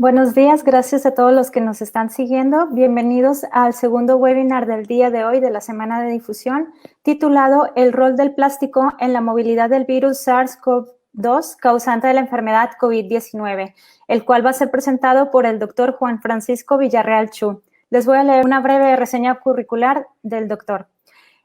Buenos días, gracias a todos los que nos están siguiendo. Bienvenidos al segundo webinar del día de hoy de la semana de difusión, titulado El rol del plástico en la movilidad del virus SARS-CoV-2 causante de la enfermedad COVID-19, el cual va a ser presentado por el doctor Juan Francisco Villarreal Chu. Les voy a leer una breve reseña curricular del doctor.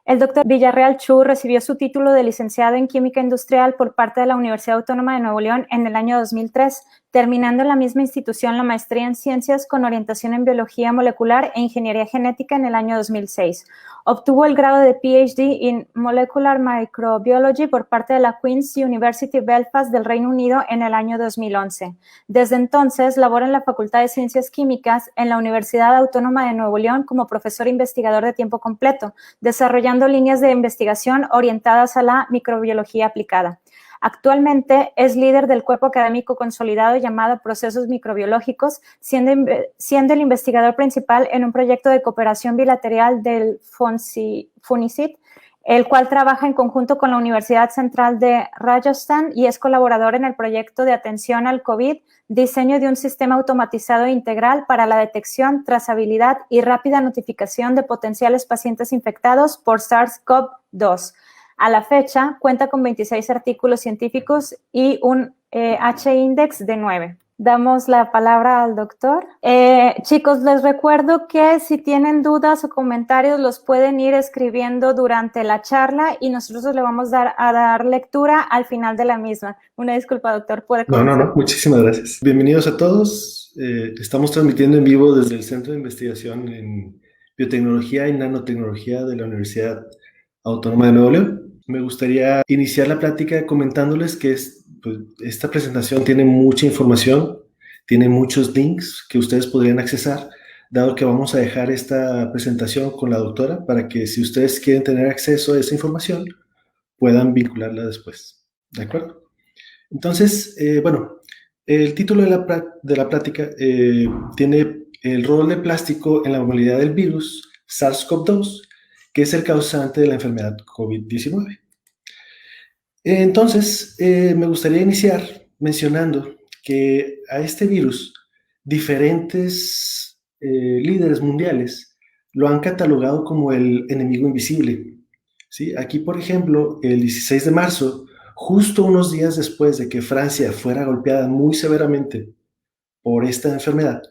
El doctor Villarreal Chu recibió su título de licenciado en Química Industrial por parte de la Universidad Autónoma de Nuevo León en el año 2003, terminando en la misma institución la maestría en Ciencias con orientación en Biología Molecular e Ingeniería Genética en el año 2006. Obtuvo el grado de PhD en Molecular Microbiology por parte de la Queen's University Belfast del Reino Unido en el año 2011. Desde entonces, labora en la Facultad de Ciencias Químicas en la Universidad Autónoma de Nuevo León como profesor investigador de tiempo completo, desarrollando líneas de investigación orientadas a la microbiología aplicada. Actualmente es líder del cuerpo académico consolidado llamado Procesos Microbiológicos, siendo el investigador principal en un proyecto de cooperación bilateral del FUNICIT, el cual trabaja en conjunto con la Universidad Central de Rajasthan y es colaborador en el proyecto de atención al COVID, diseño de un sistema automatizado e integral para la detección, trazabilidad y rápida notificación de potenciales pacientes infectados por SARS-CoV-2. A la fecha, cuenta con 26 artículos científicos y un H-index de 9. Damos la palabra al doctor. Chicos, les recuerdo que si tienen dudas o comentarios los pueden ir escribiendo durante la charla y nosotros le vamos a dar lectura al final de la misma. Una disculpa, doctor, ¿puede comenzar? No, muchísimas gracias. Bienvenidos a todos. Estamos transmitiendo en vivo desde el Centro de Investigación en Biotecnología y Nanotecnología de la Universidad Autónoma de Nuevo León. Me gustaría iniciar la plática comentándoles que esta presentación tiene mucha información, tiene muchos links que ustedes podrían accesar, dado que vamos a dejar esta presentación con la doctora para que si ustedes quieren tener acceso a esa información, puedan vincularla después. ¿De acuerdo? Entonces, el título de la plática tiene el rol del plástico en la movilidad del virus SARS-CoV-2, que es el causante de la enfermedad COVID-19. Entonces, me gustaría iniciar mencionando que a este virus diferentes líderes mundiales lo han catalogado como el enemigo invisible. ¿Sí? Aquí, por ejemplo, el 16 de marzo, justo unos días después de que Francia fuera golpeada muy severamente por esta enfermedad,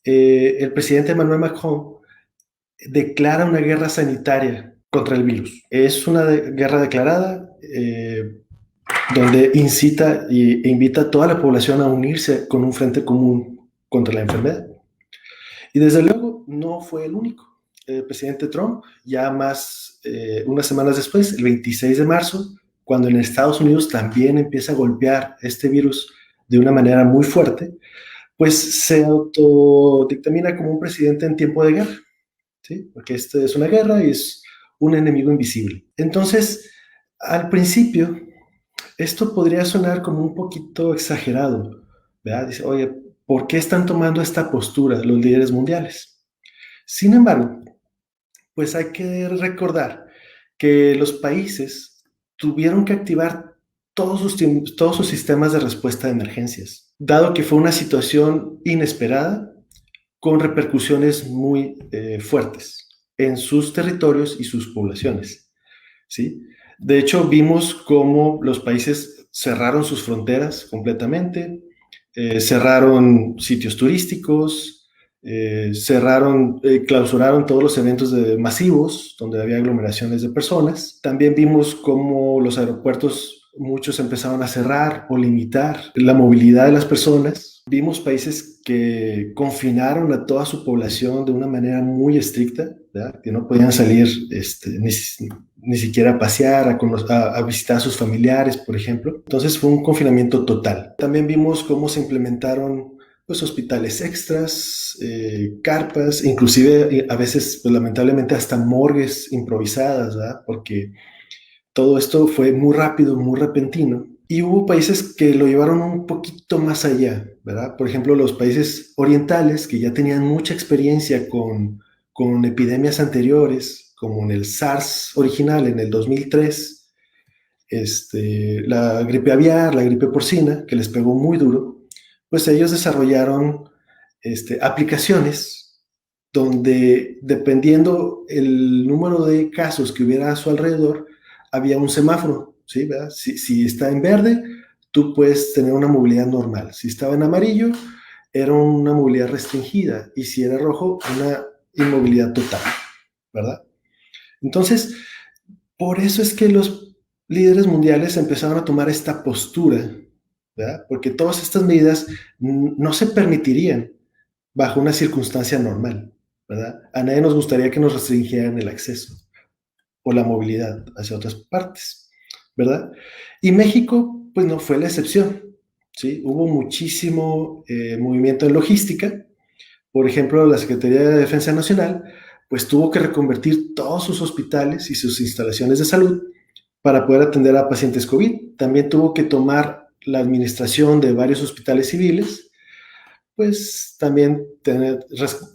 el presidente Emmanuel Macron declara una guerra sanitaria contra el virus. Es una guerra declarada donde incita e invita a toda la población a unirse con un frente común contra la enfermedad. Y desde luego no fue el único. El presidente Trump, ya unas semanas después, el 26 de marzo, cuando en Estados Unidos también empieza a golpear este virus de una manera muy fuerte, pues se autodictamina como un presidente en tiempo de guerra, ¿sí? Porque esta es una guerra y es un enemigo invisible. Entonces, al principio, esto podría sonar como un poquito exagerado, ¿verdad? Dice, oye, ¿por qué están tomando esta postura los líderes mundiales? Sin embargo, pues hay que recordar que los países tuvieron que activar todos sus sistemas de respuesta de emergencias, dado que fue una situación inesperada con repercusiones muy fuertes en sus territorios y sus poblaciones, ¿sí? De hecho, vimos cómo los países cerraron sus fronteras completamente, cerraron sitios turísticos, clausuraron todos los eventos masivos donde había aglomeraciones de personas. También vimos cómo los aeropuertos, muchos empezaron a cerrar o limitar la movilidad de las personas. Vimos países que confinaron a toda su población de una manera muy estricta, ¿verdad? Que no podían salir ni siquiera a pasear, a visitar a sus familiares, por ejemplo. Entonces fue un confinamiento total. También vimos cómo se implementaron pues hospitales extras, carpas, inclusive a veces, pues lamentablemente hasta morgues improvisadas, ¿verdad? Porque todo esto fue muy rápido, muy repentino. Y hubo países que lo llevaron un poquito más allá, ¿verdad? Por ejemplo, los países orientales que ya tenían mucha experiencia con epidemias anteriores, como en el SARS original en el 2003, la gripe aviar, la gripe porcina, que les pegó muy duro, pues ellos desarrollaron aplicaciones donde, dependiendo el número de casos que hubiera a su alrededor, había un semáforo, ¿sí? ¿Verdad? Si está en verde, tú puedes tener una movilidad normal. Si estaba en amarillo, era una movilidad restringida. Y si era rojo, una inmovilidad total, ¿verdad? Entonces, por eso es que los líderes mundiales empezaron a tomar esta postura, ¿verdad? Porque todas estas medidas no se permitirían bajo una circunstancia normal, ¿verdad? A nadie nos gustaría que nos restringieran el acceso o la movilidad hacia otras partes, ¿verdad? Y México, pues no fue la excepción, ¿sí? Hubo muchísimo movimiento en logística. Por ejemplo, la Secretaría de Defensa Nacional, pues tuvo que reconvertir todos sus hospitales y sus instalaciones de salud para poder atender a pacientes COVID. También tuvo que tomar la administración de varios hospitales civiles, pues también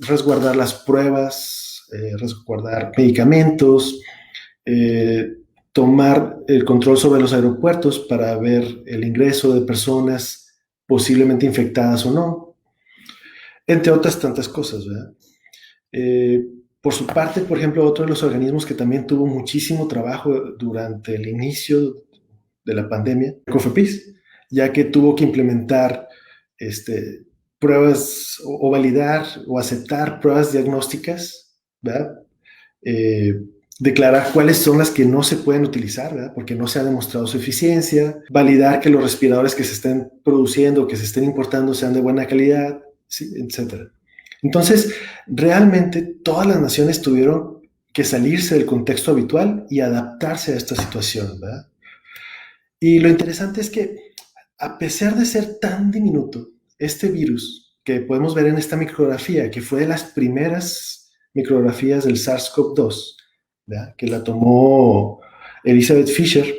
resguardar las pruebas, resguardar medicamentos, tomar el control sobre los aeropuertos para ver el ingreso de personas posiblemente infectadas o no, entre otras tantas cosas, ¿verdad? Por su parte, por ejemplo, otro de los organismos que también tuvo muchísimo trabajo durante el inicio de la pandemia, COFEPRIS, ya que tuvo que implementar pruebas o validar o aceptar pruebas diagnósticas, ¿verdad? Declarar cuáles son las que no se pueden utilizar, ¿verdad? Porque no se ha demostrado su eficiencia, validar que los respiradores que se estén produciendo, que se estén importando, sean de buena calidad, ¿sí? Etcétera. Entonces, realmente todas las naciones tuvieron que salirse del contexto habitual y adaptarse a esta situación, ¿verdad? Y lo interesante es que, a pesar de ser tan diminuto, este virus que podemos ver en esta micrografía, que fue de las primeras micrografías del SARS-CoV-2, ¿verdad? Que la tomó Elizabeth Fisher,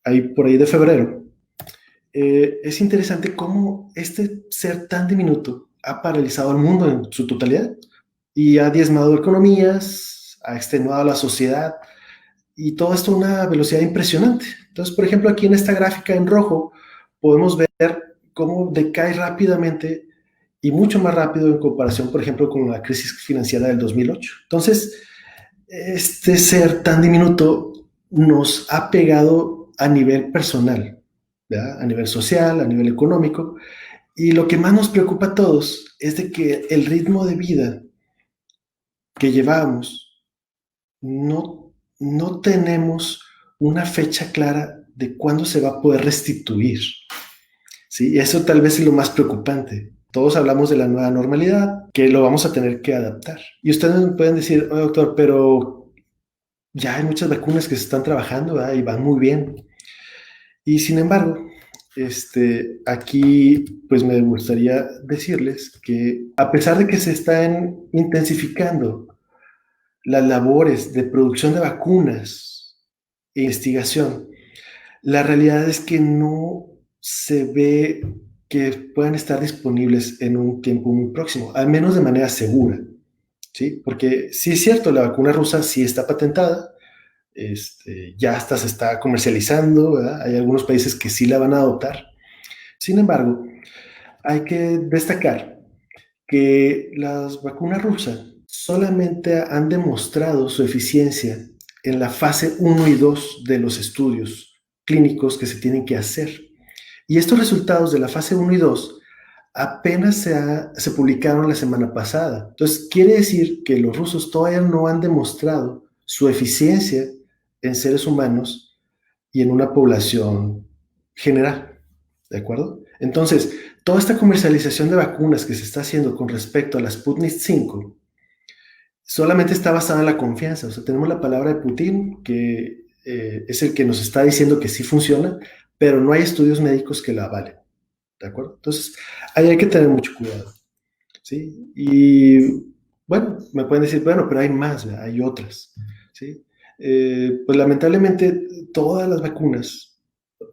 ahí por ahí de febrero, es interesante cómo este ser tan diminuto ha paralizado al mundo en su totalidad y ha diezmado economías, ha extenuado a la sociedad y todo esto a una velocidad impresionante. Entonces, por ejemplo, aquí en esta gráfica en rojo podemos ver cómo decae rápidamente y mucho más rápido en comparación, por ejemplo, con la crisis financiera del 2008. Entonces, este ser tan diminuto nos ha pegado a nivel personal, ¿verdad? A nivel social, a nivel económico, y lo que más nos preocupa a todos es de que el ritmo de vida que llevamos no tenemos una fecha clara de cuándo se va a poder restituir, ¿sí? Y eso tal vez es lo más preocupante. Todos hablamos de la nueva normalidad, que lo vamos a tener que adaptar. Y ustedes me pueden decir, oh, doctor, pero ya hay muchas vacunas que se están trabajando, ¿verdad? Y van muy bien. Y sin embargo, aquí pues me gustaría decirles que a pesar de que se están intensificando las labores de producción de vacunas e investigación, la realidad es que no se ve que puedan estar disponibles en un tiempo muy próximo, al menos de manera segura, ¿sí? Porque sí es cierto, la vacuna rusa sí está patentada, ya hasta se está comercializando, ¿verdad? Hay algunos países que sí la van a adoptar. Sin embargo, hay que destacar que las vacunas rusas solamente han demostrado su eficiencia en la fase 1 y 2 de los estudios clínicos que se tienen que hacer. Y estos resultados de la fase 1 y 2 apenas se publicaron la semana pasada. Entonces, quiere decir que los rusos todavía no han demostrado su eficiencia en seres humanos y en una población general, ¿de acuerdo? Entonces, toda esta comercialización de vacunas que se está haciendo con respecto a la Sputnik 5 solamente está basada en la confianza. O sea, tenemos la palabra de Putin, que es el que nos está diciendo que sí funciona, pero no hay estudios médicos que la avalen, ¿de acuerdo? Entonces, ahí hay que tener mucho cuidado, ¿sí? Y bueno, me pueden decir, bueno, pero hay más, ¿verdad? Hay otras, ¿sí? Pues lamentablemente todas las vacunas,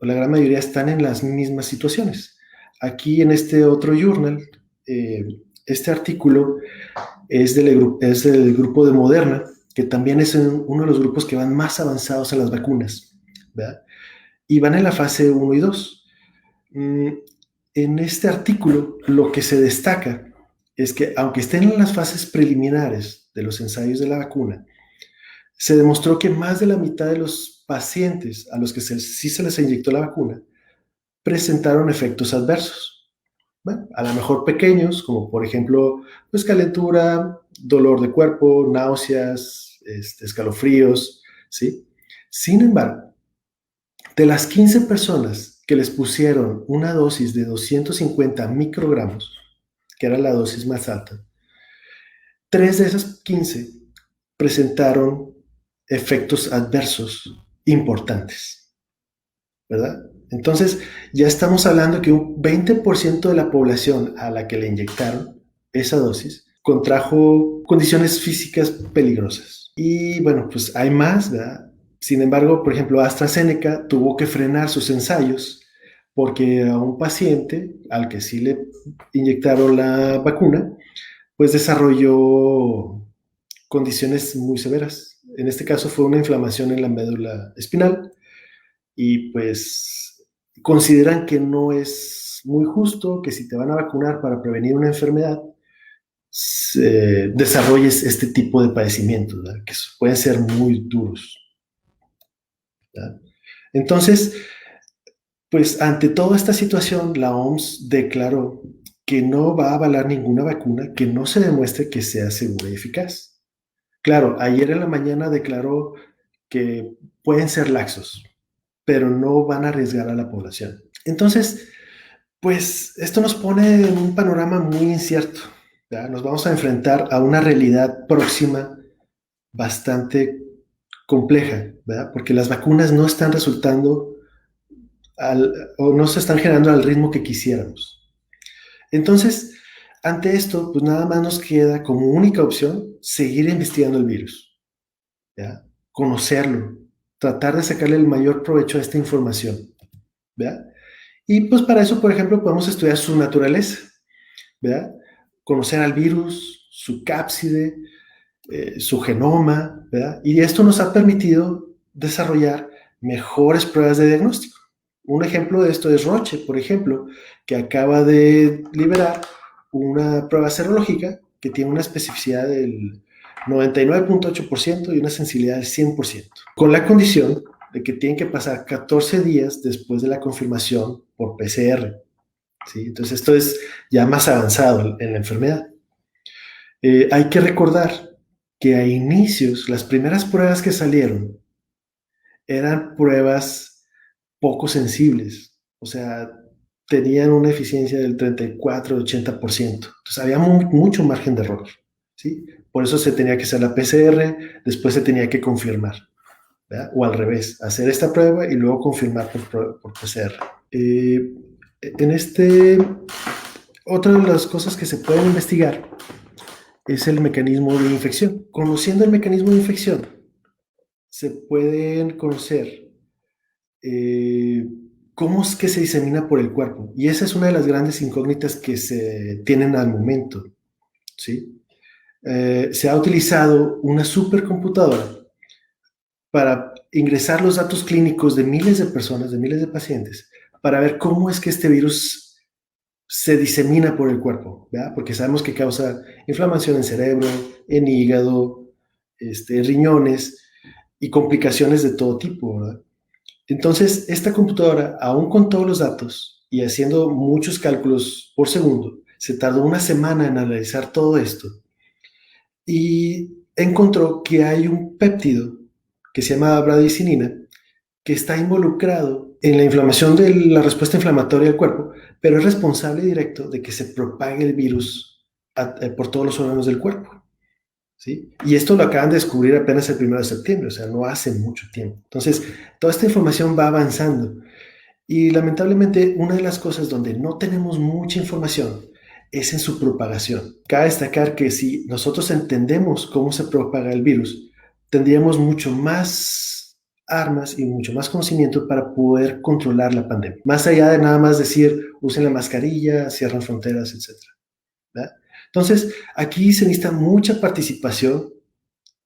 la gran mayoría están en las mismas situaciones. Aquí en este otro journal, este artículo es del grupo de Moderna, que también es uno de los grupos que van más avanzados en las vacunas, ¿verdad? Y van en la fase 1 y 2. En este artículo lo que se destaca es que aunque estén en las fases preliminares de los ensayos de la vacuna, se demostró que más de la mitad de los pacientes a los que sí se les inyectó la vacuna presentaron efectos adversos. Bueno, a lo mejor pequeños, como por ejemplo, pues calentura, dolor de cuerpo, náuseas, escalofríos, ¿sí? Sin embargo, de las 15 personas que les pusieron una dosis de 250 microgramos, que era la dosis más alta, 3 de esas 15 presentaron efectos adversos importantes, ¿verdad? Entonces, ya estamos hablando que un 20% de la población a la que le inyectaron esa dosis contrajo condiciones físicas peligrosas. Y bueno, pues hay más, ¿verdad? Sin embargo, por ejemplo, AstraZeneca tuvo que frenar sus ensayos porque a un paciente al que sí le inyectaron la vacuna, pues desarrolló condiciones muy severas. En este caso fue una inflamación en la médula espinal y pues consideran que no es muy justo que si te van a vacunar para prevenir una enfermedad, desarrolles este tipo de padecimientos, ¿verdad? Que pueden ser muy duros, ¿verdad? Entonces, pues ante toda esta situación, la OMS declaró que no va a avalar ninguna vacuna que no se demuestre que sea segura y eficaz. Claro, ayer en la mañana declaró que pueden ser laxos, pero no van a arriesgar a la población. Entonces, pues esto nos pone en un panorama muy incierto, ¿verdad? Nos vamos a enfrentar a una realidad próxima bastante compleja, ¿verdad? Porque las vacunas no están resultando o no se están generando al ritmo que quisiéramos. Entonces, ante esto, pues nada más nos queda como única opción seguir investigando el virus, ¿verdad? Conocerlo, tratar de sacarle el mayor provecho a esta información, ¿verdad? Y pues para eso, por ejemplo, podemos estudiar su naturaleza, ¿verdad? Conocer al virus, su cápside, su genoma, ¿verdad? Y esto nos ha permitido desarrollar mejores pruebas de diagnóstico. Un ejemplo de esto es Roche, por ejemplo, que acaba de liberar una prueba serológica que tiene una especificidad del 99.8% y una sensibilidad del 100%, con la condición de que tienen que pasar 14 días después de la confirmación por PCR. ¿Sí? Entonces esto es ya más avanzado en la enfermedad. Hay que recordar que a inicios, las primeras pruebas que salieron eran pruebas poco sensibles, o sea, tenían una eficiencia del 34-80%. Entonces había mucho margen de error, ¿sí? Por eso se tenía que hacer la PCR, después se tenía que confirmar, ¿verdad? O al revés, hacer esta prueba y luego confirmar por PCR. En otra de las cosas que se pueden investigar es el mecanismo de infección. Conociendo el mecanismo de infección, se pueden conocer cómo es que se disemina por el cuerpo. Y esa es una de las grandes incógnitas que se tienen al momento, ¿sí? Se ha utilizado una supercomputadora para ingresar los datos clínicos de miles de personas, de miles de pacientes, para ver cómo es que este virus se disemina por el cuerpo, ¿verdad? Porque sabemos que causa inflamación en cerebro, en hígado, riñones y complicaciones de todo tipo, ¿verdad? Entonces, esta computadora, aún con todos los datos y haciendo muchos cálculos por segundo, se tardó una semana en analizar todo esto y encontró que hay un péptido que se llama bradicinina que está involucrado en la inflamación de la respuesta inflamatoria del cuerpo, pero es responsable directo de que se propague el virus por todos los órganos del cuerpo, ¿sí? Y esto lo acaban de descubrir apenas el 1 de septiembre, o sea, no hace mucho tiempo. Entonces, toda esta información va avanzando y lamentablemente una de las cosas donde no tenemos mucha información es en su propagación. Cabe destacar que si nosotros entendemos cómo se propaga el virus, tendríamos mucho más armas y mucho más conocimiento para poder controlar la pandemia. Más allá de nada más decir, usen la mascarilla, cierran fronteras, etcétera, ¿verdad? Entonces, aquí se necesita mucha participación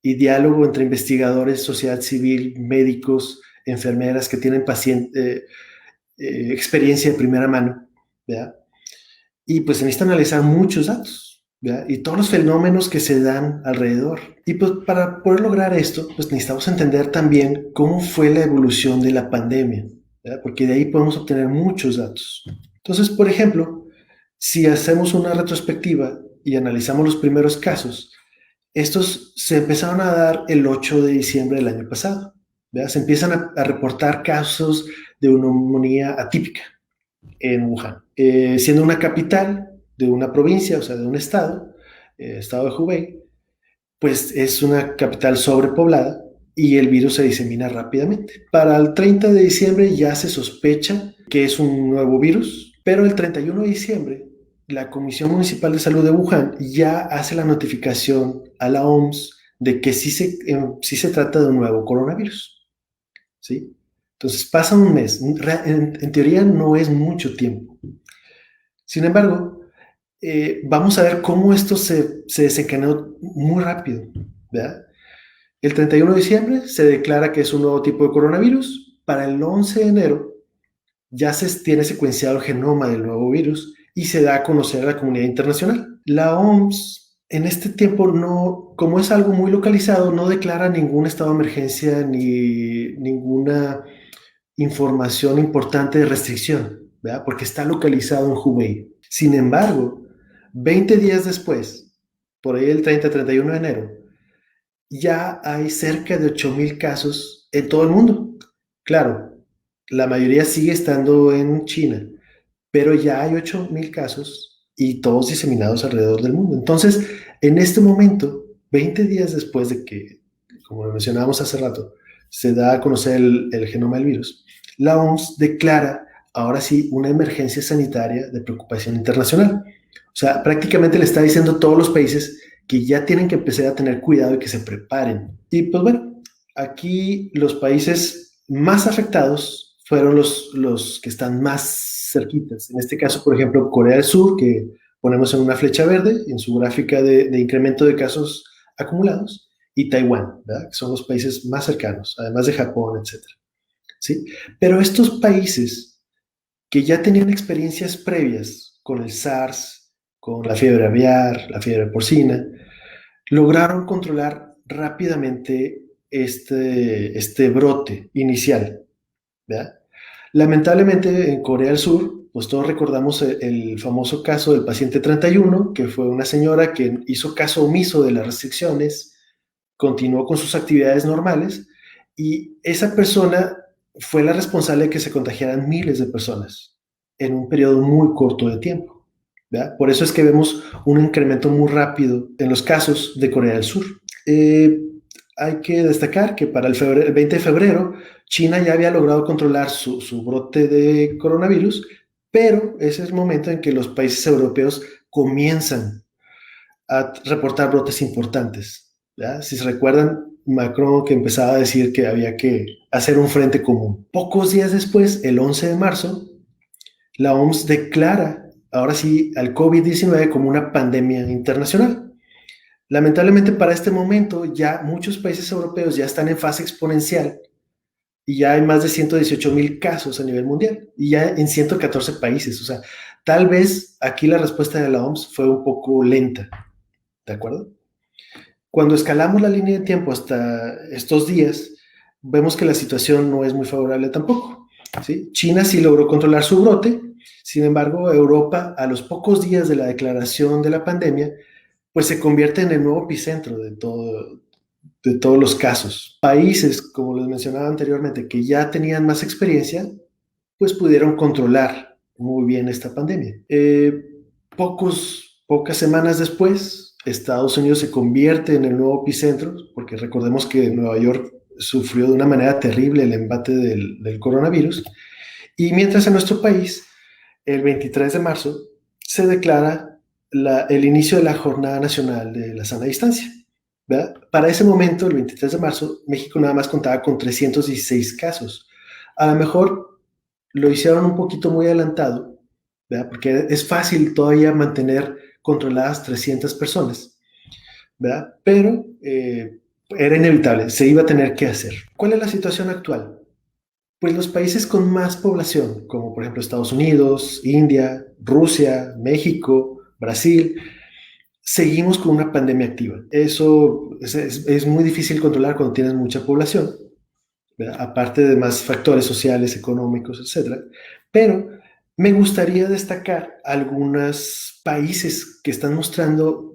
y diálogo entre investigadores, sociedad civil, médicos, enfermeras que tienen experiencia de primera mano, ¿verdad? Y pues se necesita analizar muchos datos, ¿verdad? Y todos los fenómenos que se dan alrededor. Y pues para poder lograr esto, pues necesitamos entender también cómo fue la evolución de la pandemia, ¿verdad? Porque de ahí podemos obtener muchos datos. Entonces, por ejemplo, si hacemos una retrospectiva y analizamos los primeros casos, estos se empezaron a dar el 8 de diciembre del año pasado, ¿verdad? Se empiezan a reportar casos de neumonía atípica en Wuhan, siendo una capital de una provincia, o sea, de un estado, estado de Hubei, pues es una capital sobrepoblada y el virus se disemina rápidamente. Para el 30 de diciembre ya se sospecha que es un nuevo virus, pero el 31 de diciembre la Comisión Municipal de Salud de Wuhan ya hace la notificación a la OMS de que sí se trata de un nuevo coronavirus, ¿sí? Entonces pasa un mes, en teoría no es mucho tiempo. Sin embargo, vamos a ver cómo esto se desencadenó muy rápido, ¿verdad? El 31 de diciembre se declara que es un nuevo tipo de coronavirus. Para el 11 de enero ya se tiene secuenciado el genoma del nuevo virus y se da a conocer a la comunidad internacional. La OMS en este tiempo no, como es algo muy localizado, no declara ningún estado de emergencia ni ninguna información importante de restricción, ¿verdad? Porque está localizado en Hubei. Sin embargo, 20 días después, por ahí el 30-31 de enero, ya hay cerca de 8,000 casos en todo el mundo. Claro, la mayoría sigue estando en China, pero ya hay 8,000 casos y todos diseminados alrededor del mundo. Entonces, en este momento, 20 días después de que, como lo mencionábamos hace rato, se da a conocer el genoma del virus, la OMS declara ahora sí una emergencia sanitaria de preocupación internacional. O sea, prácticamente le está diciendo a todos los países que ya tienen que empezar a tener cuidado y que se preparen. Y pues bueno, aquí los países más afectados fueron los que están más cerquitas. En este caso, por ejemplo, Corea del Sur, que ponemos en una flecha verde en su gráfica de incremento de casos acumulados, y Taiwán, ¿verdad? Que son los países más cercanos, además de Japón, etcétera. ¿Sí? Pero estos países que ya tenían experiencias previas con el SARS, con la fiebre aviar, la fiebre porcina, lograron controlar rápidamente este brote inicial, ¿verdad? Lamentablemente en Corea del Sur, pues todos recordamos el famoso caso del paciente 31, que fue una señora que hizo caso omiso de las restricciones, continuó con sus actividades normales y esa persona fue la responsable de que se contagiaran miles de personas en un periodo muy corto de tiempo, ¿verdad? Por eso es que vemos un incremento muy rápido en los casos de Corea del Sur. Hay que destacar que para el 20 de febrero China ya había logrado controlar su brote de coronavirus, pero ese es el momento en que los países europeos comienzan a reportar brotes importantes, ¿ya? Si se recuerdan, Macron que empezaba a decir que había que hacer un frente común. Pocos días después, el 11 de marzo, la OMS declara, ahora sí, al COVID-19 como una pandemia internacional. Lamentablemente para este momento ya muchos países europeos ya están en fase exponencial y ya hay más de 118,000 casos a nivel mundial y ya en 114 países. O sea, tal vez aquí la respuesta de la OMS fue un poco lenta, ¿de acuerdo? Cuando escalamos la línea de tiempo hasta estos días, vemos que la situación no es muy favorable tampoco, ¿sí? China sí logró controlar su brote, sin embargo, Europa, a los pocos días de la declaración de la pandemia, pues se convierte en el nuevo epicentro de todos los casos. Países, como les mencionaba anteriormente, que ya tenían más experiencia, pues pudieron controlar muy bien esta pandemia. Pocas semanas después, Estados Unidos se convierte en el nuevo epicentro, porque recordemos que Nueva York sufrió de una manera terrible el embate del coronavirus, y mientras en nuestro país, el 23 de marzo, se declara el inicio de la Jornada Nacional de la Sana Distancia, ¿verdad? Para ese momento, el 23 de marzo, México nada más contaba con 316 casos. A lo mejor lo hicieron un poquito muy adelantado, ¿verdad? Porque es fácil todavía mantener controladas 300 personas, ¿verdad? Pero era inevitable, se iba a tener que hacer. ¿Cuál es la situación actual? Pues los países con más población, como por ejemplo Estados Unidos, India, Rusia, México, Brasil, seguimos con una pandemia activa. Eso es muy difícil controlar cuando tienes mucha población, ¿verdad? Aparte de más factores sociales, económicos, etcétera. Pero me gustaría destacar algunos países que están mostrando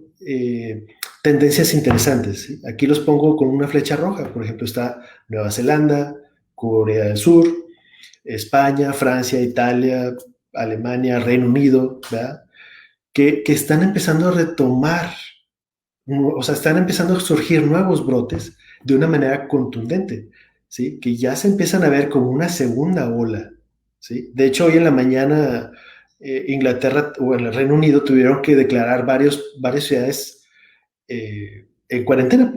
tendencias interesantes, ¿sí? Aquí los pongo con una flecha roja. Por ejemplo, está Nueva Zelanda, Corea del Sur, España, Francia, Italia, Alemania, Reino Unido, ¿verdad? Que están empezando a retomar, o sea, están empezando a surgir nuevos brotes de una manera contundente, ¿sí? Que ya se empiezan a ver como una segunda ola, ¿sí? De hecho, hoy en la mañana, Inglaterra o en el Reino Unido tuvieron que declarar varias ciudades en cuarentena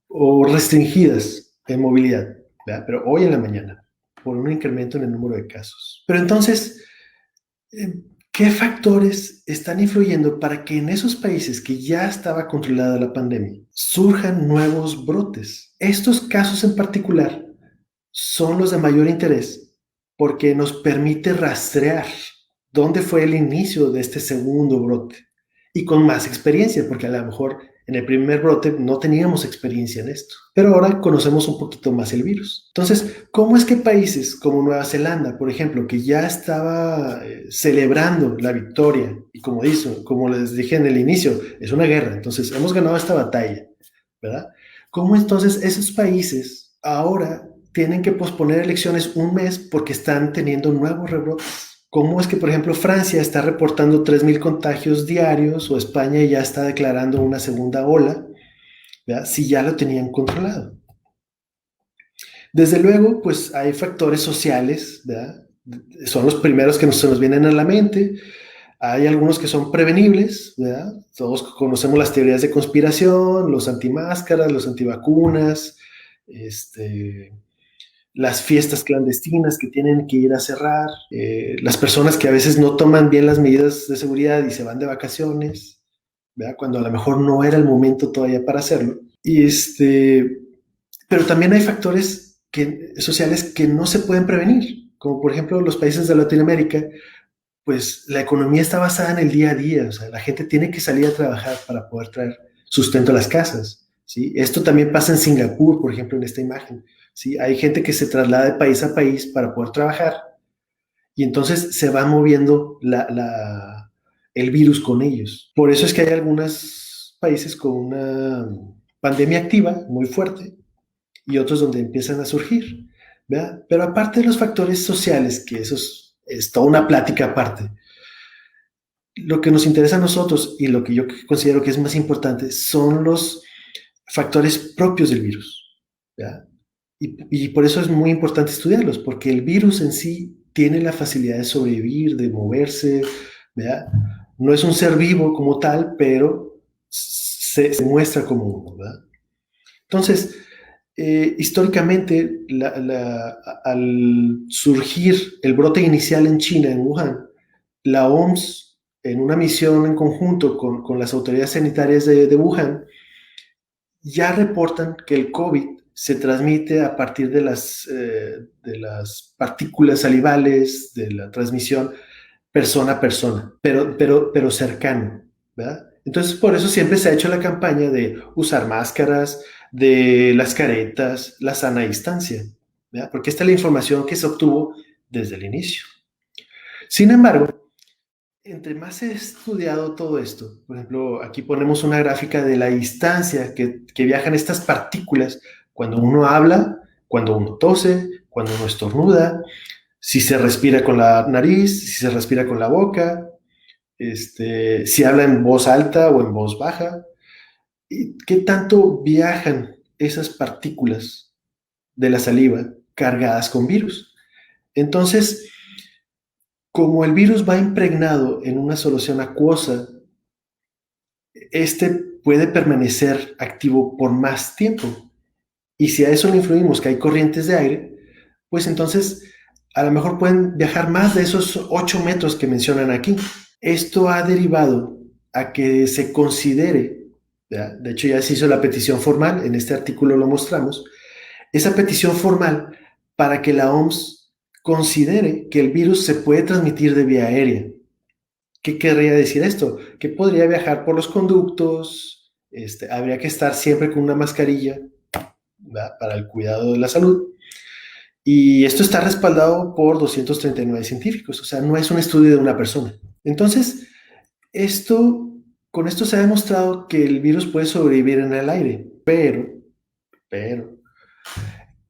o restringidas en movilidad, ¿verdad? Pero hoy en la mañana, por un incremento en el número de casos. Pero entonces, ¿qué factores están influyendo para que en esos países que ya estaba controlada la pandemia surjan nuevos brotes? Estos casos en particular son los de mayor interés porque nos permite rastrear dónde fue el inicio de este segundo brote y con más experiencia, porque a lo mejor en el primer brote no teníamos experiencia en esto, pero ahora conocemos un poquito más el virus. Entonces, ¿cómo es que países como Nueva Zelanda, por ejemplo, que ya estaba celebrando la victoria, y como les dije en el inicio, es una guerra, entonces hemos ganado esta batalla, ¿verdad? ¿Cómo entonces esos países ahora tienen que posponer elecciones un mes porque están teniendo nuevos rebrotes? ¿Cómo es que, por ejemplo, Francia está reportando 3,000 contagios diarios o España ya está declarando una segunda ola, ¿verdad? Si ya lo tenían controlado? Desde luego, pues hay factores sociales, ¿verdad? Son los primeros que se nos vienen a la mente. Hay algunos que son prevenibles, ¿verdad? Todos conocemos las teorías de conspiración, los antimáscaras, los antivacunas, las fiestas clandestinas que tienen que ir a cerrar, las personas que a veces no toman bien las medidas de seguridad y se van de vacaciones, ¿verdad? Cuando a lo mejor no era el momento todavía para hacerlo. Pero también hay factores sociales que no se pueden prevenir, como por ejemplo los países de Latinoamérica, pues la economía está basada en el día a día, o sea, la gente tiene que salir a trabajar para poder traer sustento a las casas, ¿sí? Esto también pasa en Singapur, por ejemplo, en esta imagen, ¿sí? Hay gente que se traslada de país a país para poder trabajar y entonces se va moviendo el virus con ellos. Por eso es que hay algunos países con una pandemia activa muy fuerte y otros donde empiezan a surgir, ¿verdad? Pero aparte de los factores sociales, que eso es toda una plática aparte, lo que nos interesa a nosotros y lo que yo considero que es más importante son los factores propios del virus, ¿verdad? Y por eso es muy importante estudiarlos, porque el virus en sí tiene la facilidad de sobrevivir, de moverse, ¿verdad? No es un ser vivo como tal, pero se muestra como uno, ¿verdad? Entonces, históricamente, al surgir el brote inicial en China, en Wuhan, la OMS, en una misión en conjunto con las autoridades sanitarias de Wuhan, ya reportan que el COVID se transmite a partir de las partículas salivales, de la transmisión persona a persona, pero cercano, ¿verdad? Entonces, por eso siempre se ha hecho la campaña de usar máscaras, de las caretas, la sana distancia, ¿verdad? Porque esta es la información que se obtuvo desde el inicio. Sin embargo, entre más he estudiado todo esto, por ejemplo, aquí ponemos una gráfica de la distancia que viajan estas partículas cuando uno habla, cuando uno tose, cuando uno estornuda, si se respira con la nariz, si se respira con la boca, si habla en voz alta o en voz baja, y qué tanto viajan esas partículas de la saliva cargadas con virus. Entonces, como el virus va impregnado en una solución acuosa, este puede permanecer activo por más tiempo. Y si a eso le influimos que hay corrientes de aire, pues entonces a lo mejor pueden viajar más de esos 8 metros que mencionan aquí. Esto ha derivado a que se considere, ¿verdad? De hecho ya se hizo la petición formal, en este artículo lo mostramos, esa petición formal para que la OMS considere que el virus se puede transmitir de vía aérea. ¿Qué querría decir esto? Que podría viajar por los conductos, habría que estar siempre con una mascarilla, ¿verdad?, para el cuidado de la salud. Y esto está respaldado por 239 científicos, o sea, no es un estudio de una persona. Entonces, con esto se ha demostrado que el virus puede sobrevivir en el aire, pero,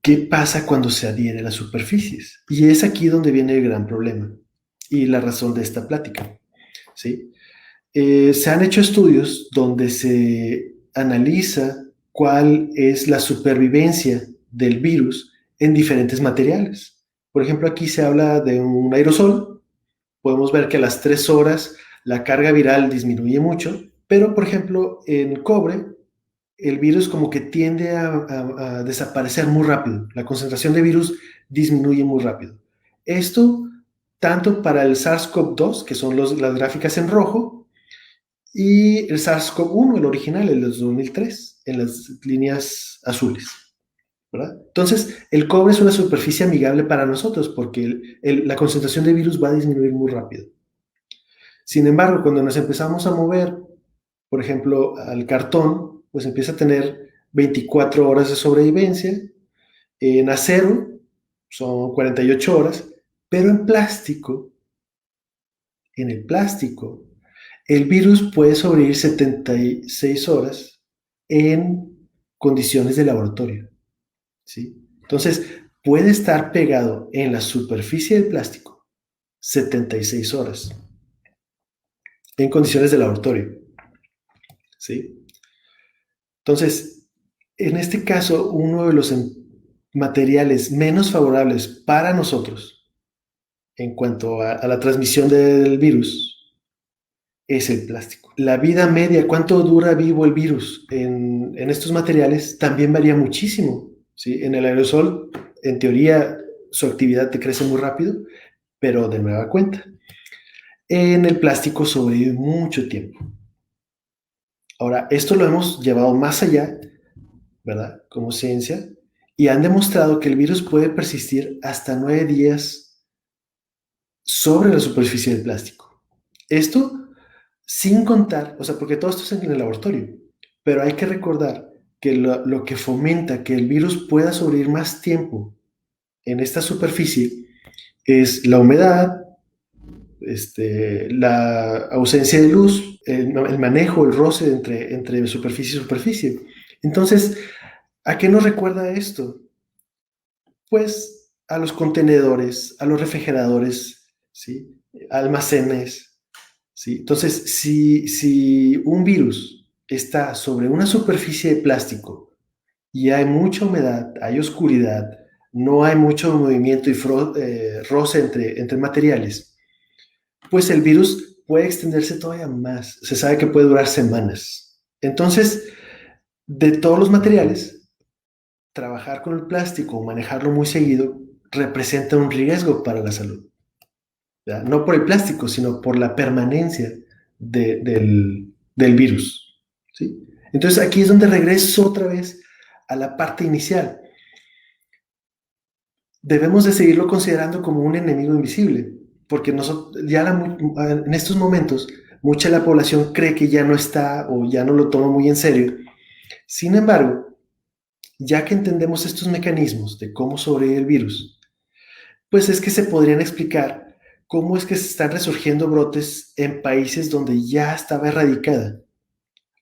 ¿qué pasa cuando se adhiere a las superficies? Y es aquí donde viene el gran problema y la razón de esta plática, ¿sí? Se han hecho estudios donde se analiza cuál es la supervivencia del virus en diferentes materiales. Por ejemplo, aquí se habla de un aerosol. Podemos ver que a las 3 horas la carga viral disminuye mucho, pero por ejemplo, en cobre, el virus como que tiende a desaparecer muy rápido. La concentración de virus disminuye muy rápido. Esto tanto para el SARS-CoV-2, que son las gráficas en rojo, y el SARS-CoV-1, el original, el de 2003, en las líneas azules, ¿verdad? Entonces, el cobre es una superficie amigable para nosotros porque la concentración de virus va a disminuir muy rápido. Sin embargo, cuando nos empezamos a mover, por ejemplo, al cartón, pues empieza a tener 24 horas de sobrevivencia. En acero son 48 horas, pero en el plástico, el virus puede sobrevivir 76 horas en condiciones de laboratorio, ¿sí? Entonces, puede estar pegado en la superficie del plástico 76 horas en condiciones de laboratorio, ¿sí? Entonces, en este caso, uno de los materiales menos favorables para nosotros en cuanto a la transmisión del virus es el plástico. La vida media, cuánto dura vivo el virus en estos materiales, también varía muchísimo, ¿sí? En el aerosol, en teoría, su actividad te crece muy rápido, pero de nueva cuenta. En el plástico sobrevive mucho tiempo. Ahora, esto lo hemos llevado más allá, ¿verdad?, como ciencia, y han demostrado que el virus puede persistir hasta 9 días sobre la superficie del plástico. Esto sin contar, o sea, porque todo esto es en el laboratorio, pero hay que recordar que lo que fomenta que el virus pueda sobrevivir más tiempo en esta superficie es la humedad, la ausencia de luz, el manejo, el roce entre superficie y superficie. Entonces, ¿a qué nos recuerda esto? Pues a los contenedores, a los refrigeradores, ¿sí?, almacenes, ¿sí? Entonces, si un virus está sobre una superficie de plástico y hay mucha humedad, hay oscuridad, no hay mucho movimiento y roce entre materiales, pues el virus puede extenderse todavía más. Se sabe que puede durar semanas. Entonces, de todos los materiales, trabajar con el plástico o manejarlo muy seguido representa un riesgo para la salud, ¿verdad? No por el plástico, sino por la permanencia del virus, ¿sí? Entonces aquí es donde regreso otra vez a la parte inicial. Debemos de seguirlo considerando como un enemigo invisible, porque en estos momentos mucha de la población cree que ya no está o ya no lo toma muy en serio. Sin embargo, ya que entendemos estos mecanismos de cómo sobrevive el virus, pues es que se podrían explicar cómo es que se están resurgiendo brotes en países donde ya estaba erradicada,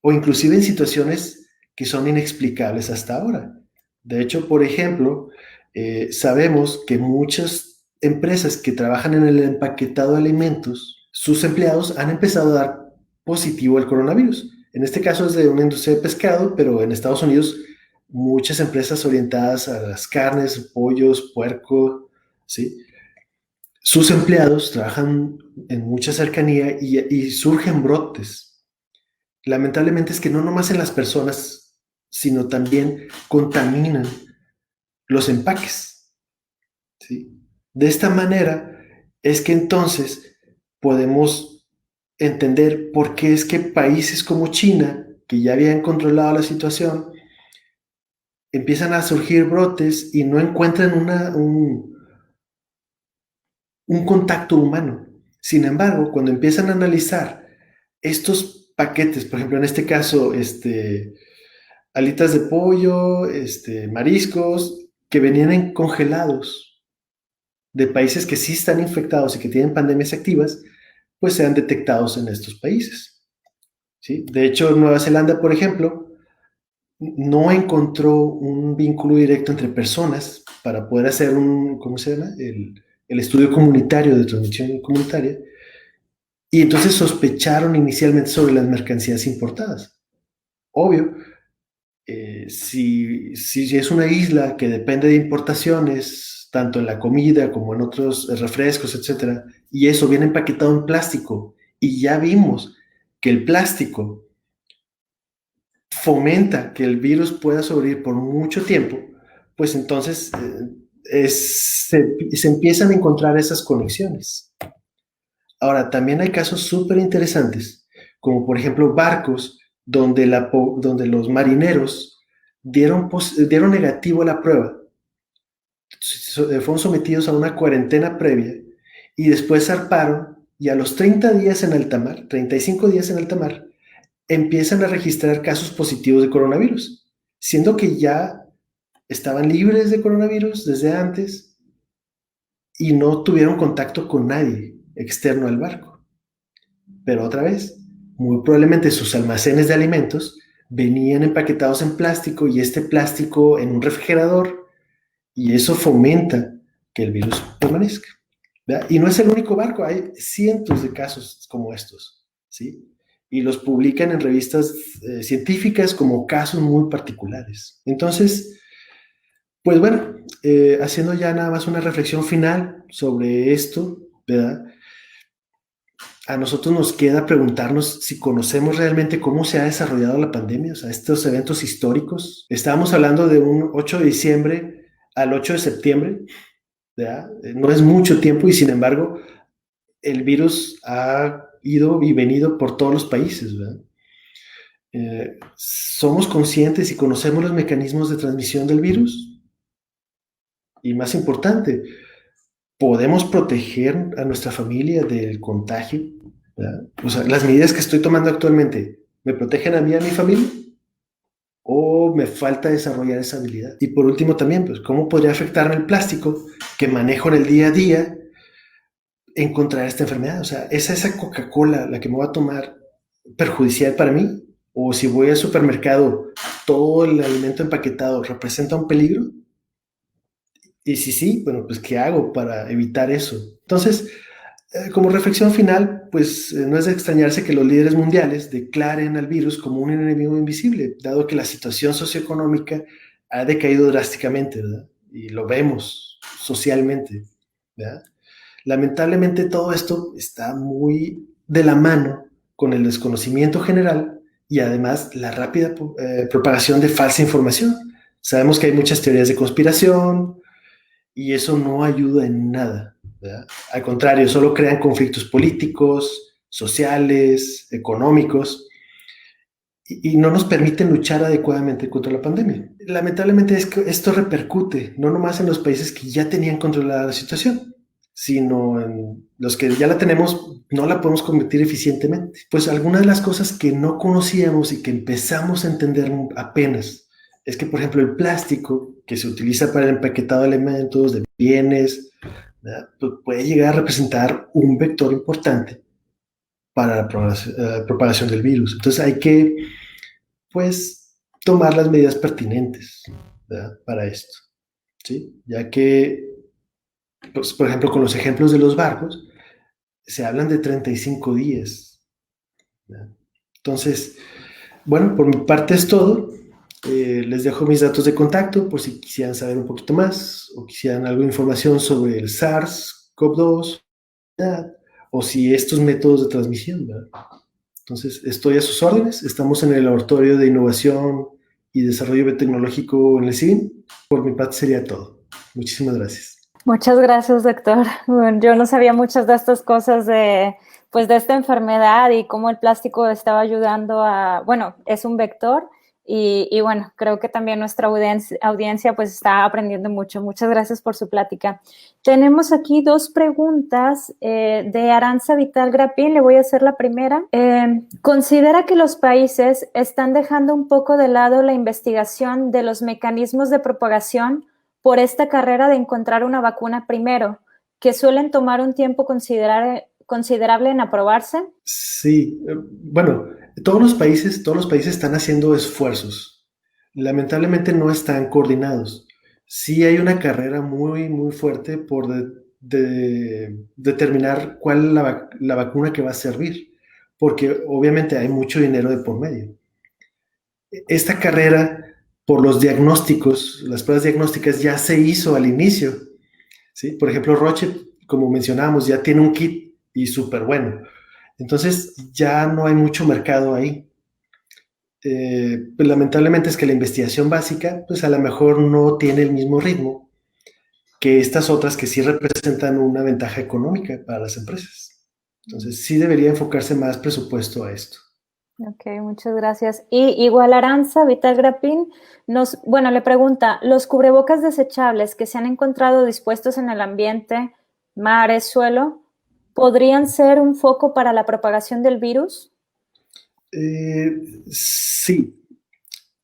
o inclusive en situaciones que son inexplicables hasta ahora. De hecho, por ejemplo, sabemos que muchas empresas que trabajan en el empaquetado de alimentos, sus empleados han empezado a dar positivo al coronavirus. En este caso es de una industria de pescado, pero en Estados Unidos muchas empresas orientadas a las carnes, pollos, puerco, ¿sí? Sus empleados trabajan en mucha cercanía y surgen brotes. Lamentablemente es que no nomás en las personas, sino también contaminan los empaques, ¿sí? De esta manera es que entonces podemos entender por qué es que países como China, que ya habían controlado la situación, empiezan a surgir brotes y no encuentran un contacto humano. Sin embargo, cuando empiezan a analizar estos paquetes, por ejemplo, en este caso, alitas de pollo, mariscos, que venían congelados de países que sí están infectados y que tienen pandemias activas, pues sean detectados en estos países, ¿sí? De hecho, Nueva Zelanda, por ejemplo, no encontró un vínculo directo entre personas para poder hacer ¿cómo se llama? El estudio comunitario de transmisión comunitaria, y entonces sospecharon inicialmente sobre las mercancías importadas. Obvio, si es una isla que depende de importaciones, tanto en la comida como en otros refrescos, etcétera, y eso viene empaquetado en plástico, y ya vimos que el plástico fomenta que el virus pueda sobrevivir por mucho tiempo, pues entonces se empiezan a encontrar esas conexiones. Ahora, también hay casos súper interesantes, como por ejemplo barcos donde los marineros dieron negativo a la prueba, fueron sometidos a una cuarentena previa y después zarparon, y a los 30 días en alta mar, 35 días en alta mar, empiezan a registrar casos positivos de coronavirus, siendo que ya estaban libres de coronavirus desde antes y no tuvieron contacto con nadie externo al barco. Pero otra vez, muy probablemente sus almacenes de alimentos venían empaquetados en plástico, y este plástico en un refrigerador, y eso fomenta que el virus permanezca, ¿verdad? Y no es el único barco, hay cientos de casos como estos, ¿sí? Y los publican en revistas científicas como casos muy particulares. Entonces, pues bueno, haciendo ya nada más una reflexión final sobre esto, ¿verdad? A nosotros nos queda preguntarnos si conocemos realmente cómo se ha desarrollado la pandemia, o sea, estos eventos históricos. Estábamos hablando de un 8 de diciembre al 8 de septiembre, ¿verdad? No es mucho tiempo, y sin embargo, el virus ha ido y venido por todos los países, ¿verdad? ¿Somos conscientes y conocemos los mecanismos de transmisión del virus? Y más importante, ¿podemos proteger a nuestra familia del contagio? ¿Verdad? O sea, las medidas que estoy tomando actualmente, ¿me protegen a mí y a mi familia? ¿O me falta desarrollar esa habilidad? Y por último también, pues, ¿cómo podría afectarme el plástico que manejo en el día a día en contra de esta enfermedad? O sea, ¿es esa Coca-Cola la que me va a tomar perjudicial para mí? ¿O si voy al supermercado, todo el alimento empaquetado representa un peligro? Y si sí, bueno, pues ¿qué hago para evitar eso? Entonces, como reflexión final, pues no es de extrañarse que los líderes mundiales declaren al virus como un enemigo invisible, dado que la situación socioeconómica ha decaído drásticamente, ¿verdad? Y lo vemos socialmente, ¿verdad? Lamentablemente todo esto está muy de la mano con el desconocimiento general y además la rápida propagación de falsa información. Sabemos que hay muchas teorías de conspiración, y eso no ayuda en nada, ¿verdad? Al contrario, solo crean conflictos políticos, sociales, económicos, y no nos permiten luchar adecuadamente contra la pandemia. Lamentablemente es que esto repercute no nomás en los países que ya tenían controlada la situación, sino en los que ya la tenemos, no la podemos combatir eficientemente. Pues algunas de las cosas que no conocíamos y que empezamos a entender apenas es que, por ejemplo, el plástico que se utiliza para el empaquetado de alimentos, de bienes, ¿verdad? Pues puede llegar a representar un vector importante para la propagación del virus. Entonces hay que, pues, tomar las medidas pertinentes, ¿verdad? Para esto, ¿sí? Ya que, pues, por ejemplo, con los ejemplos de los barcos, se hablan de 35 días, ¿verdad? Entonces, bueno, por mi parte es todo. Les dejo mis datos de contacto por si quisieran saber un poquito más o quisieran algo de información sobre el SARS-CoV-2, ¿verdad? O si estos métodos de transmisión, ¿verdad? Entonces, estoy a sus órdenes. Estamos en el Laboratorio de Innovación y Desarrollo Biotecnológico en el CIVIN. Por mi parte sería todo. Muchísimas gracias. Muchas gracias, doctor. Bueno, yo no sabía muchas de estas cosas pues de esta enfermedad y cómo el plástico estaba ayudando bueno, es un vector Y bueno, creo que también nuestra audiencia pues está aprendiendo mucho. Muchas gracias por su plática. Tenemos aquí dos preguntas de Aranza Vital Grapín. Le voy a hacer la primera. ¿Considera que los países están dejando un poco de lado la investigación de los mecanismos de propagación por esta carrera de encontrar una vacuna primero, que suelen tomar un tiempo considerable en aprobarse? Sí, bueno, todos los países están haciendo esfuerzos. Lamentablemente no están coordinados. Sí hay una carrera muy, muy fuerte por determinar cuál es la vacuna que va a servir, porque obviamente hay mucho dinero de por medio. Esta carrera por los diagnósticos, las pruebas diagnósticas ya se hizo al inicio, ¿sí? Por ejemplo, Roche, como mencionábamos, ya tiene un kit y súper bueno. Entonces ya no hay mucho mercado ahí. Pues lamentablemente es que la investigación básica, pues a lo mejor no tiene el mismo ritmo que estas otras que sí representan una ventaja económica para las empresas. Entonces sí debería enfocarse más presupuesto a esto. Ok, muchas gracias. Y igual Aranza Vital Grapín le pregunta, ¿los cubrebocas desechables que se han encontrado dispuestos en el ambiente, mares, suelo, podrían ser un foco para la propagación del virus? Sí,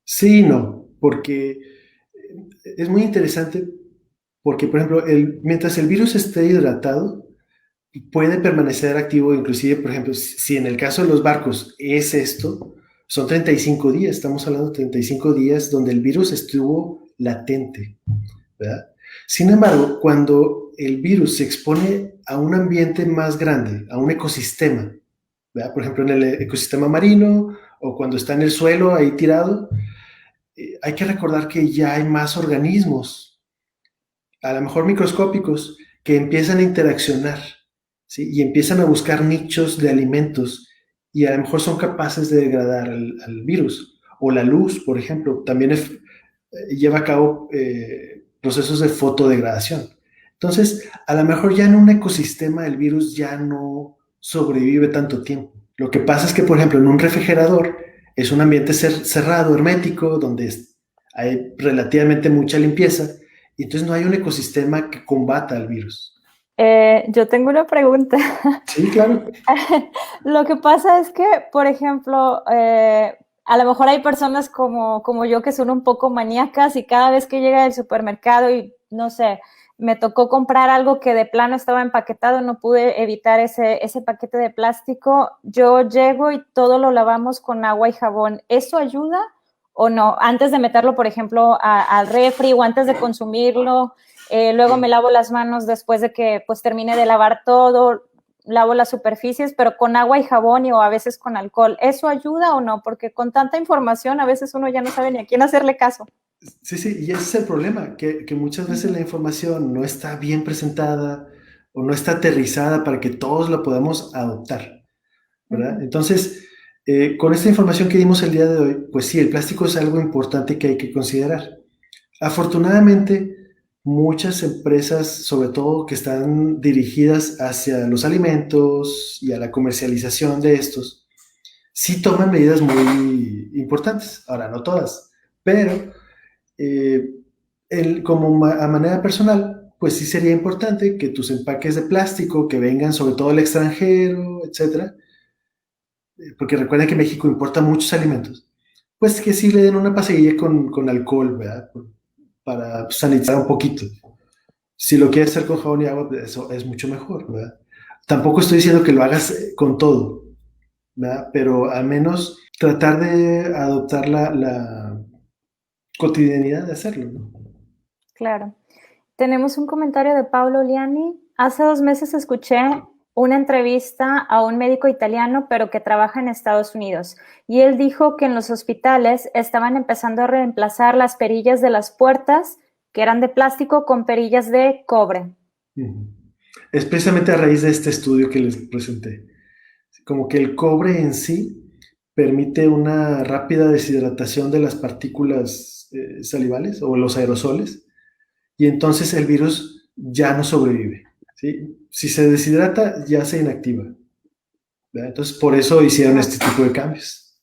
sí y no, porque es muy interesante porque, por ejemplo, mientras el virus esté hidratado, puede permanecer activo, inclusive, por ejemplo, si en el caso de los barcos es esto, son 35 días, estamos hablando de 35 días donde el virus estuvo latente, ¿verdad? Sin embargo, cuando el virus se expone a un ambiente más grande, a un ecosistema, ¿verdad? Por ejemplo, en el ecosistema marino o cuando está en el suelo ahí tirado, hay que recordar que ya hay más organismos, a lo mejor microscópicos, que empiezan a interaccionar, ¿sí? Y empiezan a buscar nichos de alimentos y a lo mejor son capaces de degradar al virus. O la luz, por ejemplo, también lleva a cabo procesos de fotodegradación. Entonces, a lo mejor ya en un ecosistema el virus ya no sobrevive tanto tiempo. Lo que pasa es que, por ejemplo, en un refrigerador es un ambiente cerrado, hermético, donde hay relativamente mucha limpieza, y entonces no hay un ecosistema que combata al virus. Yo tengo una pregunta. Sí, claro. Lo que pasa es que, por ejemplo, a lo mejor hay personas como yo que son un poco maníacas y cada vez que llega al supermercado y no sé, me tocó comprar algo que de plano estaba empaquetado, no pude evitar ese paquete de plástico, yo llego y todo lo lavamos con agua y jabón. ¿Eso ayuda o no? Antes de meterlo, por ejemplo, al refri o antes de consumirlo, luego me lavo las manos después de que pues termine de lavar todo, lavo las superficies, pero con agua y jabón o a veces con alcohol. ¿Eso ayuda o no? Porque con tanta información a veces uno ya no sabe ni a quién hacerle caso. Sí, sí, y ese es el problema, que muchas veces la información no está bien presentada o no está aterrizada para que todos la podamos adoptar, ¿verdad? Entonces, con esta información que dimos el día de hoy, pues sí, el plástico es algo importante que hay que considerar. Afortunadamente, muchas empresas, sobre todo que están dirigidas hacia los alimentos y a la comercialización de estos, sí toman medidas muy importantes. Ahora, no todas, pero eh, a manera personal, pues sí sería importante que tus empaques de plástico que vengan sobre todo del extranjero, etcétera, porque recuerden que México importa muchos alimentos, pues que sí le den una pasadilla con alcohol, ¿verdad? Para sanitizar un poquito. Si lo quieres hacer con jabón y agua, pues eso es mucho mejor, ¿verdad? Tampoco estoy diciendo que lo hagas con todo, ¿verdad? Pero al menos tratar de adoptar la cotidianidad de hacerlo, ¿no? Claro. Tenemos un comentario de Paolo Liani. Hace 2 meses escuché una entrevista a un médico italiano, pero que trabaja en Estados Unidos. Y él dijo que en los hospitales estaban empezando a reemplazar las perillas de las puertas, que eran de plástico, con perillas de cobre. Es precisamente a raíz de este estudio que les presenté. Como que el cobre en sí permite una rápida deshidratación de las partículas salivales o los aerosoles, y entonces el virus ya no sobrevive, ¿sí? Si se deshidrata, ya se inactiva, ¿verdad? Entonces, por eso hicieron este tipo de cambios.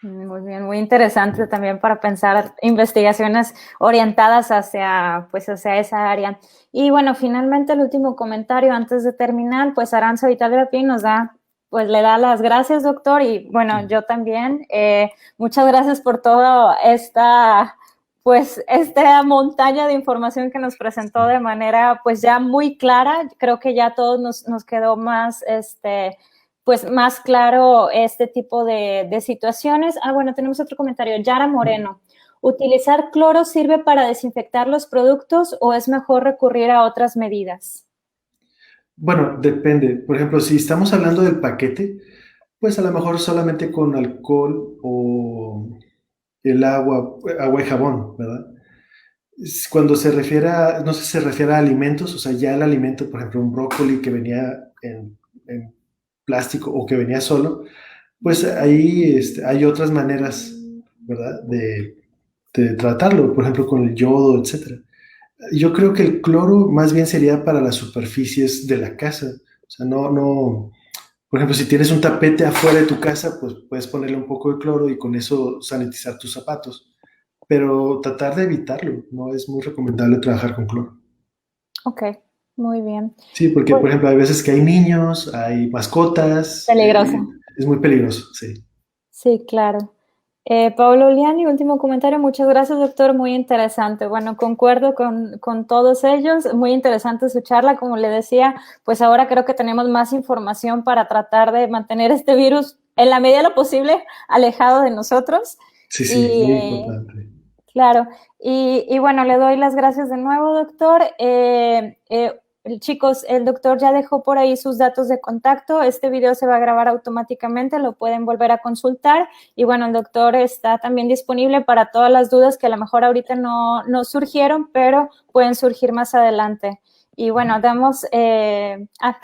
Muy bien, muy interesante también para pensar investigaciones orientadas hacia, pues, hacia esa área. Y bueno, finalmente el último comentario antes de terminar, pues Aranza Vital de la Pi nos da, pues le da las gracias, doctor, y bueno, yo también. Muchas gracias por toda esta, pues, esta montaña de información que nos presentó de manera, pues, ya muy clara. Creo que ya a todos nos quedó más, pues más claro este tipo de situaciones. Bueno, tenemos otro comentario. Yara Moreno. ¿Utilizar cloro sirve para desinfectar los productos o es mejor recurrir a otras medidas? Bueno, depende. Por ejemplo, si estamos hablando del paquete, pues a lo mejor solamente con alcohol o el agua y jabón, ¿verdad? Cuando se refiere a, no sé si se refiere a alimentos, o sea, ya el alimento, por ejemplo, un brócoli que venía en plástico o que venía solo, pues ahí hay otras maneras, ¿verdad? De tratarlo, por ejemplo, con el yodo, etcétera. Yo creo que el cloro más bien sería para las superficies de la casa. O sea, no, por ejemplo, si tienes un tapete afuera de tu casa, pues puedes ponerle un poco de cloro y con eso sanitizar tus zapatos. Pero tratar de evitarlo, no es muy recomendable trabajar con cloro. Ok, muy bien. Sí, porque, Pues por ejemplo, hay veces que hay niños, hay mascotas, peligroso. es muy peligroso, sí. Sí, claro. Pablo Oliani, último comentario. Muchas gracias, doctor. Muy interesante. Bueno, concuerdo con todos ellos. Muy interesante su charla. Como le decía, pues ahora creo que tenemos más información para tratar de mantener este virus en la medida de lo posible alejado de nosotros. Sí, sí, muy Y importante. claro, y bueno, le doy las gracias de nuevo, doctor. Chicos, el doctor ya dejó por ahí sus datos de contacto. Este video se va a grabar automáticamente, lo pueden volver a consultar. Y bueno, el doctor está también disponible para todas las dudas que a lo mejor ahorita no surgieron, pero pueden surgir más adelante. Y bueno,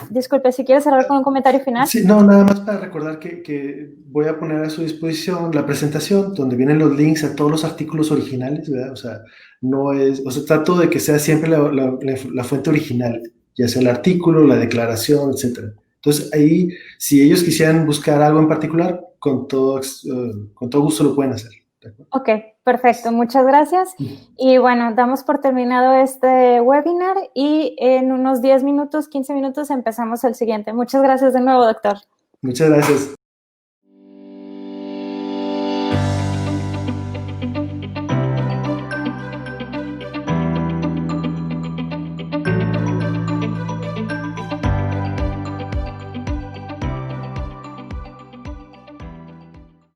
disculpe, si quieres cerrar con un comentario final. Sí, no, nada más para recordar que voy a poner a su disposición la presentación donde vienen los links a todos los artículos originales, ¿verdad? O sea, no es, o sea, trato de que sea siempre la fuente original, ya sea el artículo, la declaración, etcétera. Entonces, ahí, si ellos quisieran buscar algo en particular, con todo gusto lo pueden hacer. ¿De acuerdo? Ok, perfecto, muchas gracias. Y bueno, damos por terminado este webinar y en unos 10 minutos, 15 minutos empezamos el siguiente. Muchas gracias de nuevo, doctor. Muchas gracias.